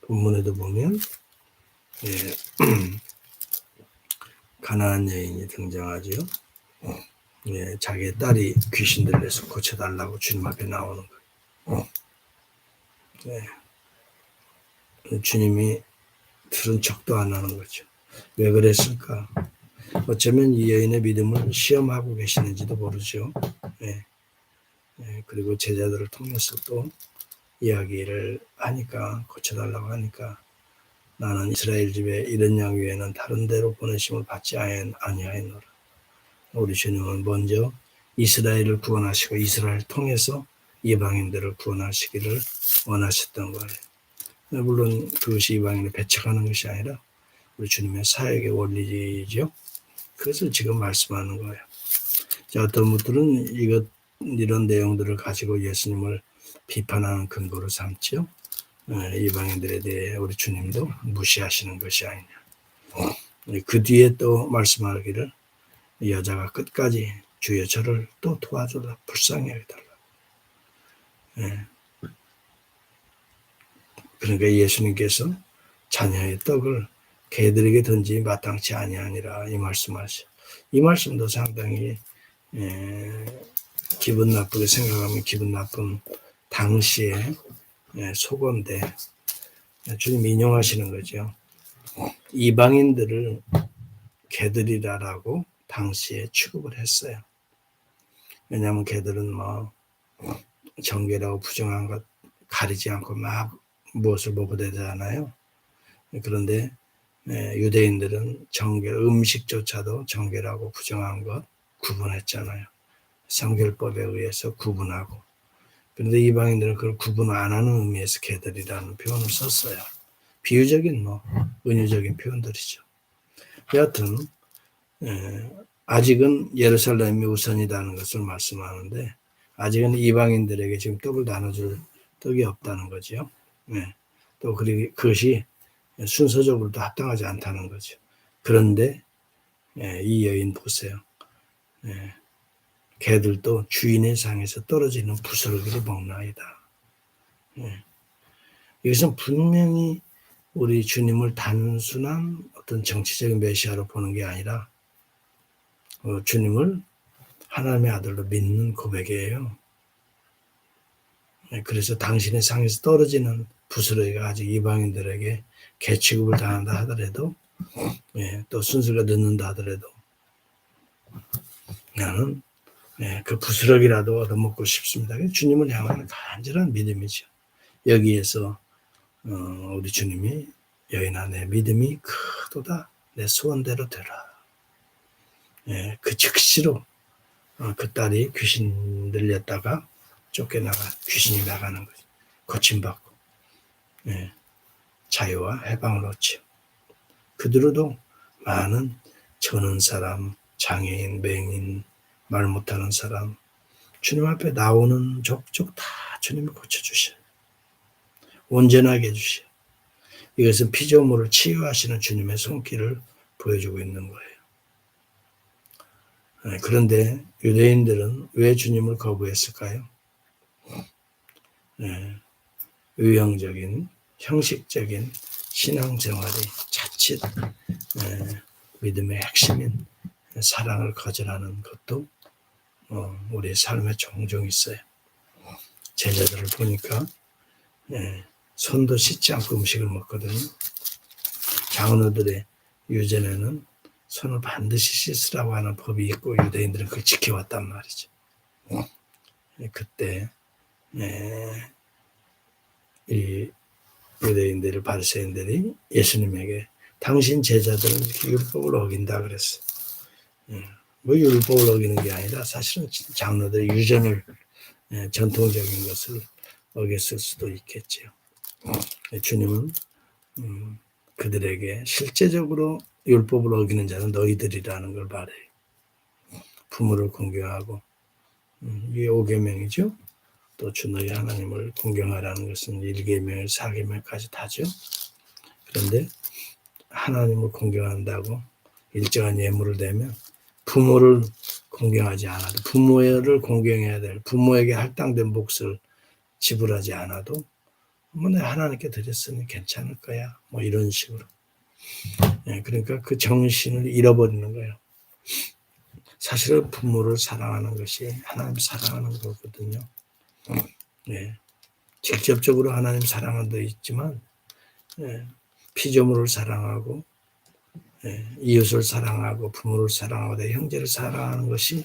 본문에도 보면 예, 가나안 여인이 등장하죠. 예, 자기의 딸이 귀신 들려서 고쳐달라고 주님 앞에 나오는 거예요. 예, 주님이 들은 척도 안 하는 거죠. 왜 그랬을까? 어쩌면 이 여인의 믿음을 시험하고 계시는지도 모르죠. 예, 예, 그리고 제자들을 통해서 또 이야기를 하니까, 고쳐달라고 하니까, 나는 이스라엘 집에 이런 양 외에는 다른 데로 보내심을 받지 아니하였노라. 우리 주님은 먼저 이스라엘을 구원하시고 이스라엘을 통해서 이방인들을 구원하시기를 원하셨던 거예요. 물론 그것이 이방인을 배척하는 것이 아니라 우리 주님의 사역의 원리죠. 그것을 지금 말씀하는 거예요. 자, 어떤 분들은 이런 내용들을 가지고 예수님을 비판하는 근거로 삼죠. 이방인들에 대해 우리 주님도 무시하시는 것이 아니냐. 그 뒤에 또 말씀하기를 여자가 끝까지 주여 저를 또 도와줘라, 불쌍히 여겨달라. 그러니까 예수님께서 자녀의 떡을 개들에게 던지니 마땅치 아니하니라 이 말씀하시죠. 이 말씀도 상당히 기분 나쁘게 생각하면 기분 나쁜 당시의 속어인데 주님 인용하시는 거죠. 이방인들을 개들이라고 당시에 취급을 했어요. 왜냐하면 개들은 뭐 정결하고 부정한 것 가리지 않고 막 무엇을 먹어대잖아요. 그런데 유대인들은 음식조차도 정결하고 부정한 것 구분했잖아요. 성결법에 의해서 구분하고. 그런데 이방인들은 그걸 구분 안 하는 의미에서 개들이라는 표현을 썼어요. 비유적인 은유적인 표현들이죠. 여하튼 아직은 예루살렘이 우선이라는 것을 말씀하는데 아직은 이방인들에게 지금 떡을 나눠줄 떡이 없다는 거죠. 또 그것이 순서적으로도 합당하지 않다는 거죠. 그런데 이 여인 보세요. 개들도 주인의 상에서 떨어지는 부스러기를 먹나이다. 이것은 분명히 우리 주님을 단순한 어떤 정치적인 메시아로 보는 게 아니라 주님을 하나님의 아들로 믿는 고백이에요. 그래서 당신의 상에서 떨어지는 부스러기가 아직 이방인들에게 개 취급을 당한다 하더라도 또 순서가 늦는다 하더라도 나는 그 부스러기라도 얻어먹고 싶습니다. 주님을 향하는 간절한 믿음이죠. 여기에서 우리 주님이 여인아 내 믿음이 크도다 내 소원대로 되라. 그 즉시로 그 딸이 귀신 들렸다가 쫓겨나가 귀신이 나가는 거죠. 고침받고 자유와 해방을 얻죠. 그들도 많은 저는 사람, 장애인, 맹인, 말 못하는 사람 주님 앞에 나오는 족족 다 주님이 고쳐주셔요. 온전하게 해주셔요. 이것은 피조물을 치유하시는 주님의 손길을 보여주고 있는 거예요. 그런데 유대인들은 왜 주님을 거부했을까요? 의형적인 형식적인 신앙생활이 자칫 믿음의 핵심인 사랑을 거절하는 것도 우리의 삶에 종종 있어요. 제자들을 보니까 손도 씻지 않고 음식을 먹거든요. 장로들의 유전에는 손을 반드시 씻으라고 하는 법이 있고 유대인들은 그걸 지켜왔단 말이죠. 그때 이 유대인들이 바리새인들이 예수님에게 당신 제자들은 이렇게 율법을 어긴다 그랬어요. 뭐 율법을 어기는 게 아니라 사실은 장로들의 유전을 전통적인 것을 어겼을 수도 있겠죠. 주님은 그들에게 실제적으로 율법을 어기는 자는 너희들이라는 걸 말해요. 부모를 공경하고 이게 5계명이죠. 또 주 너희 하나님을 공경하라는 것은 1계명, 4계명까지 다죠. 그런데 하나님을 공경한다고 일정한 예물을 내면 부모를 공경하지 않아도 부모를 공경해야 될 부모에게 할당된 몫을 지불하지 않아도 뭐 내가 하나님께 드렸으니 괜찮을 거야. 뭐 이런 식으로. 예, 그러니까 그 정신을 잃어버리는 거예요. 사실은 부모를 사랑하는 것이 하나님 사랑하는 거거든요. 예, 직접적으로 하나님 사랑은 더 있지만, 예, 피조물을 사랑하고, 예, 이웃을 사랑하고, 부모를 사랑하고, 내 형제를 사랑하는 것이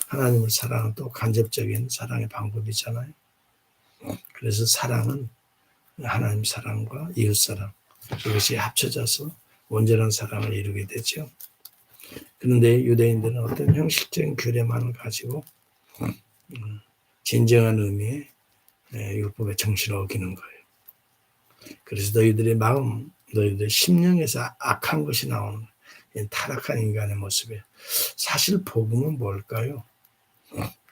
하나님을 사랑하는 또 간접적인 사랑의 방법이잖아요. 그래서 사랑은 하나님 사랑과 이웃 사랑, 이것이 합쳐져서 온전한 사랑을 이루게 되죠. 그런데 유대인들은 어떤 형식적인 규례만을 가지고 진정한 의미의 율법의 정신을 어기는 거예요. 그래서 너희들의 마음, 너희들의 심령에서 악한 것이 나오는 거예요. 타락한 인간의 모습이에요. 사실 복음은 뭘까요?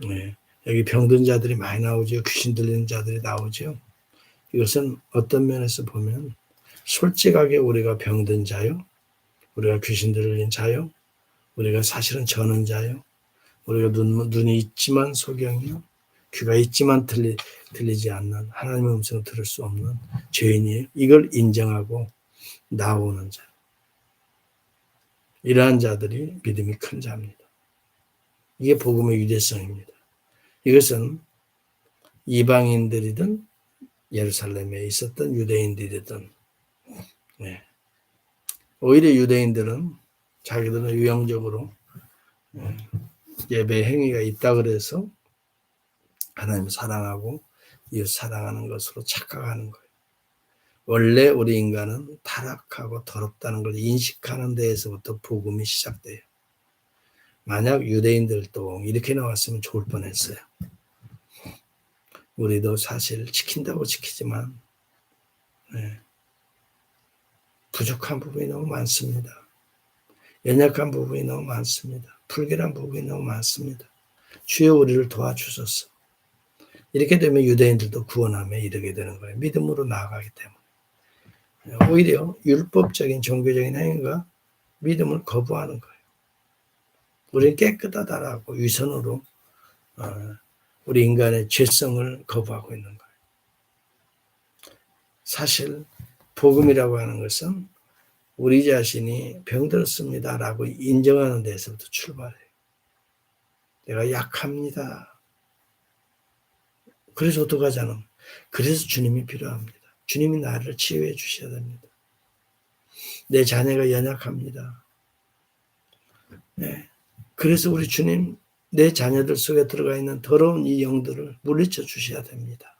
네, 여기 병든 자들이 많이 나오죠. 귀신 들리는 자들이 나오죠. 이것은 어떤 면에서 보면 솔직하게 우리가 병든 자요, 우리가 귀신 들린 자요, 우리가 사실은 저는 자요, 우리가 눈이 있지만 소경이요, 귀가 있지만 들리지 않는 하나님의 음성을 들을 수 없는 죄인이에요. 이걸 인정하고 나오는 자. 이러한 자들이 믿음이 큰 자입니다. 이게 복음의 유대성입니다. 이것은 이방인들이든 예루살렘에 있었던 유대인들이든, 네, 오히려 유대인들은 자기들은 유형적으로 예배 행위가 있다 그래서 하나님을 사랑하고 이웃 사랑하는 것으로 착각하는 거예요. 원래 우리 인간은 타락하고 더럽다는 걸 인식하는 데에서부터 복음이 시작돼요. 만약 유대인들도 이렇게 나왔으면 좋을 뻔했어요. 우리도 사실 지킨다고 지키지만 부족한 부분이 너무 많습니다. 연약한 부분이 너무 많습니다. 불결한 부분이 너무 많습니다. 주여 우리를 도와주소서. 이렇게 되면 유대인들도 구원함에 이르게 되는 거예요. 믿음으로 나아가기 때문에. 오히려 율법적인 종교적인 행위가 믿음을 거부하는 거예요. 우리는 깨끗하다라고 위선으로 우리 인간의 죄성을 거부하고 있는 거예요. 사실 복음이라고 하는 것은 우리 자신이 병들었습니다라고 인정하는 데서부터 출발해요. 내가 약합니다. 그래서 어떡하자는, 그래서 주님이 필요합니다. 주님이 나를 치유해 주셔야 됩니다. 내 자녀가 연약합니다. 네. 그래서 우리 주님, 내 자녀들 속에 들어가 있는 더러운 이 영들을 물리쳐 주셔야 됩니다.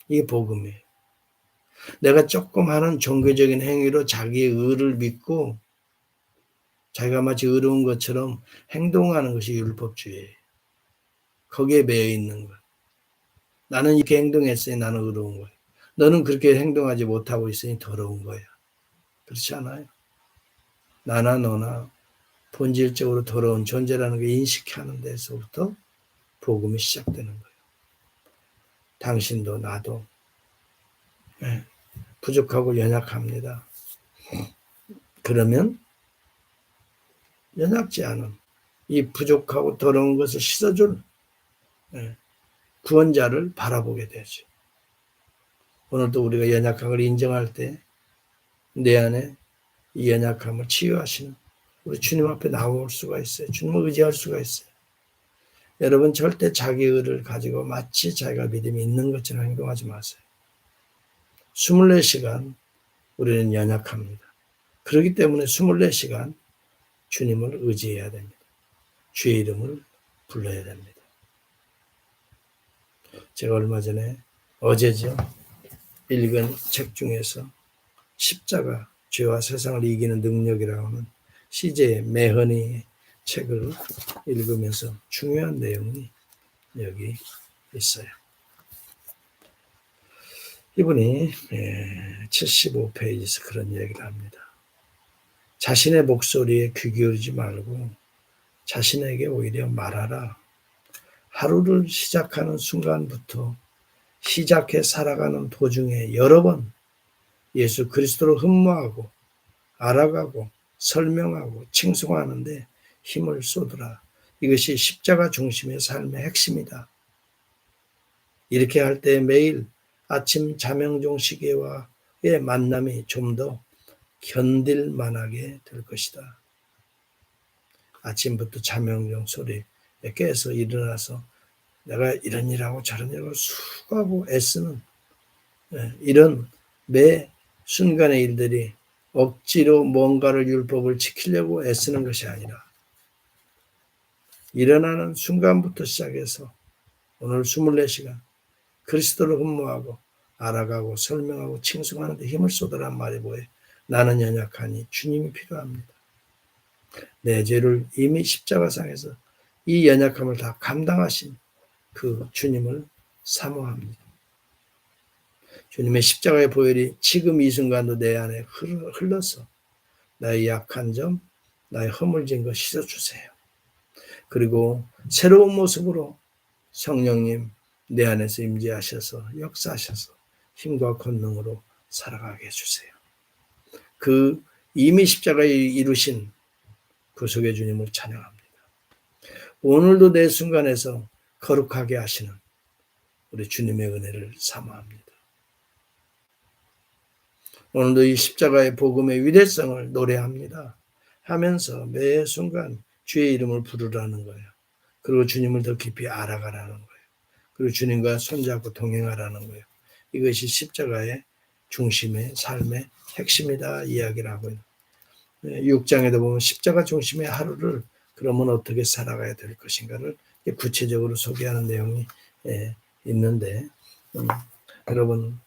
이게 복음이에요. 내가 조금 하는 종교적인 행위로 자기의 의를 믿고 자기가 마치 의로운 것처럼 행동하는 것이 율법주의예요. 거기에 매여 있는 것. 나는 이렇게 행동했으니 나는 의로운 거야. 너는 그렇게 행동하지 못하고 있으니 더러운 거야. 그렇지 않아요? 나나 너나 본질적으로 더러운 존재라는 걸 인식하는 데서부터 복음이 시작되는 거예요. 당신도 나도 부족하고 연약합니다. 그러면 연약지 않은 이 부족하고 더러운 것을 씻어줄 구원자를 바라보게 되죠. 오늘도 우리가 연약한 걸 인정할 때 내 안에 이 연약함을 치유하시는 우리 주님 앞에 나올 수가 있어요. 주님을 의지할 수가 있어요. 여러분 절대 자기 의를 가지고 마치 자기가 믿음이 있는 것처럼 행동하지 마세요. 24시간 우리는 연약합니다. 그렇기 때문에 24시간 주님을 의지해야 됩니다. 주의 이름을 불러야 됩니다. 제가 얼마 전에 어제죠. 읽은 책 중에서 십자가, 죄와 세상을 이기는 능력이라고 하는 CJ 매허니 책을 읽으면서 중요한 내용이 여기 있어요. 이분이 75페이지에서 그런 얘기를 합니다. 자신의 목소리에 귀 기울이지 말고 자신에게 오히려 말하라. 하루를 시작하는 순간부터 시작해 살아가는 도중에 여러 번 예수 그리스도를 흠모하고 알아가고 설명하고 칭송하는데 힘을 쏟으라. 이것이 십자가 중심의 삶의 핵심이다. 이렇게 할 때 매일 아침 자명종 시계와의 만남이 좀 더 견딜 만하게 될 것이다. 아침부터 자명종 소리에 깨서 일어나서 내가 이런 일하고 저런 일하고 수고하고 애쓰는 이런 매 순간의 일들이 억지로 뭔가를 율법을 지키려고 애쓰는 것이 아니라 일어나는 순간부터 시작해서 오늘 24시간 그리스도를 흠모하고 알아가고 설명하고 칭송하는 데 힘을 쏟으란 말이 뭐예요? 나는 연약하니 주님이 필요합니다. 내 죄를 이미 십자가상에서 이 연약함을 다 감당하신 그 주님을 사모합니다. 주님의 십자가의 보혈이 지금 이 순간도 내 안에 흘러서 나의 약한 점, 나의 허물진 것 씻어주세요. 그리고 새로운 모습으로 성령님 내 안에서 임재하셔서 역사하셔서 힘과 권능으로 살아가게 해주세요. 그 이미 십자가에 이루신 구속의 주님을 찬양합니다. 오늘도 내 순간에서 거룩하게 하시는 우리 주님의 은혜를 사모합니다. 오늘도 이 십자가의 복음의 위대성을 노래합니다. 하면서 매 순간 주의 이름을 부르라는 거예요. 그리고 주님을 더 깊이 알아가라는 거예요. 그리고 주님과 손잡고 동행하라는 거예요. 이것이 십자가의 중심의 삶의 핵심이다 이야기를 하고 있는 6장에도 보면 십자가 중심의 하루를 그러면 어떻게 살아가야 될 것인가를 구체적으로 소개하는 내용이 있는데 여러분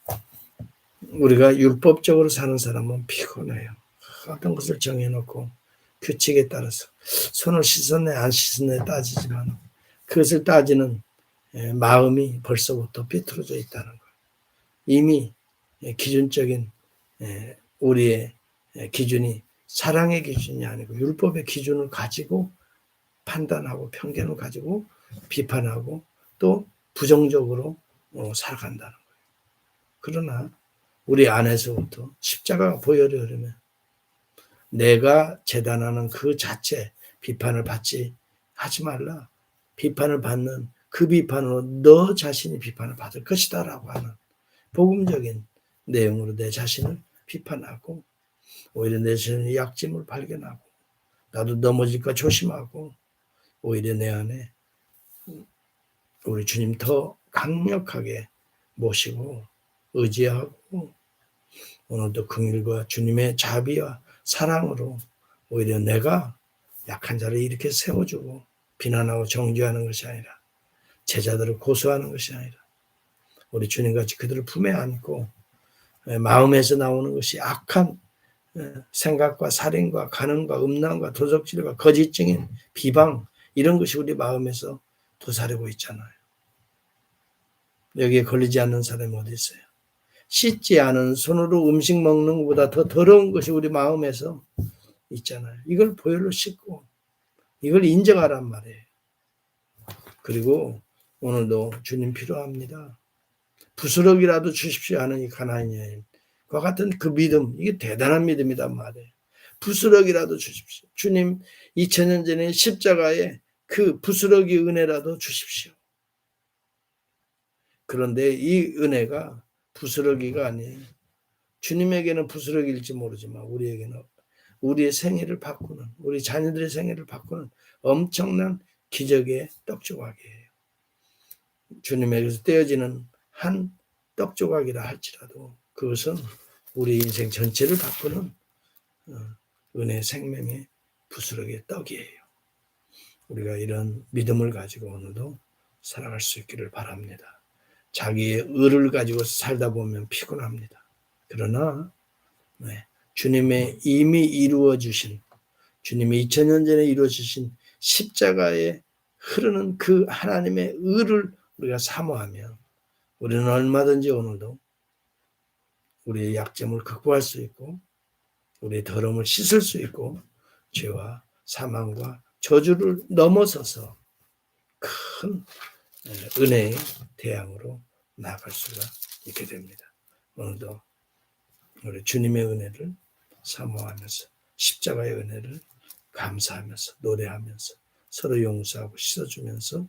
우리가 율법적으로 사는 사람은 피곤해요. 어떤 것을 정해놓고 규칙에 따라서 손을 씻었네 안 씻었네 따지지만 그것을 따지는 마음이 벌써부터 비틀어져 있다는 거예요. 이미 기준적인 우리의 기준이 사랑의 기준이 아니고 율법의 기준을 가지고 판단하고 편견을 가지고 비판하고 또 부정적으로 살아간다는 거예요. 그러나 우리 안에서부터 십자가가 보혈이 흐르면 내가 재단하는 그 자체 비판을 받지 하지 말라. 비판을 받는 그 비판으로 너 자신이 비판을 받을 것이다 라고 하는 복음적인 내용으로 내 자신을 비판하고 오히려 내 자신의 약점을 발견하고 나도 넘어질까 조심하고 오히려 내 안에 우리 주님 더 강력하게 모시고 의지하고 오늘도 긍휼과 주님의 자비와 사랑으로 오히려 내가 약한 자를 이렇게 세워주고 비난하고 정죄하는 것이 아니라 제자들을 고소하는 것이 아니라 우리 주님같이 그들을 품에 안고 마음에서 나오는 것이 악한 생각과 살인과 간음과 음란과 도적질과 거짓 증인 비방 이런 것이 우리 마음에서 도사리고 있잖아요. 여기에 걸리지 않는 사람이 어디 있어요? 씻지 않은 손으로 음식 먹는 것보다 더 더러운 것이 우리 마음에서 있잖아요. 이걸 보혈로 씻고 이걸 인정하란 말이에요. 그리고 오늘도 주님 필요합니다. 부스럭이라도 주십시오 하는 이 가나안 여인과 같은 그 믿음, 이게 대단한 믿음이란 말이에요. 부스럭이라도 주십시오. 주님 2000년 전에 십자가에 그 부스럭이 은혜라도 주십시오. 그런데 이 은혜가 부스러기가 아니에요. 주님에게는 부스러기일지 모르지만 우리에게는 우리의 생애를 바꾸는 우리 자녀들의 생애를 바꾸는 엄청난 기적의 떡조각이에요. 주님에게서 떼어지는 한 떡조각이라 할지라도 그것은 우리 인생 전체를 바꾸는 은혜 생명의 부스러기의 떡이에요. 우리가 이런 믿음을 가지고 오늘도 살아갈 수 있기를 바랍니다. 자기의 의를 가지고 살다 보면 피곤합니다. 그러나 주님의 이미 이루어 주신 주님이 2000년 전에 이루어 주신 십자가에 흐르는 그 하나님의 의를 우리가 사모하면 우리는 얼마든지 오늘도 우리의 약점을 극복할 수 있고 우리의 더러움을 씻을 수 있고 죄와 사망과 저주를 넘어서서 큰 은혜의 대양으로 나아갈 수가 있게 됩니다. 오늘도 우리 주님의 은혜를 사모하면서 십자가의 은혜를 감사하면서 노래하면서 서로 용서하고 씻어주면서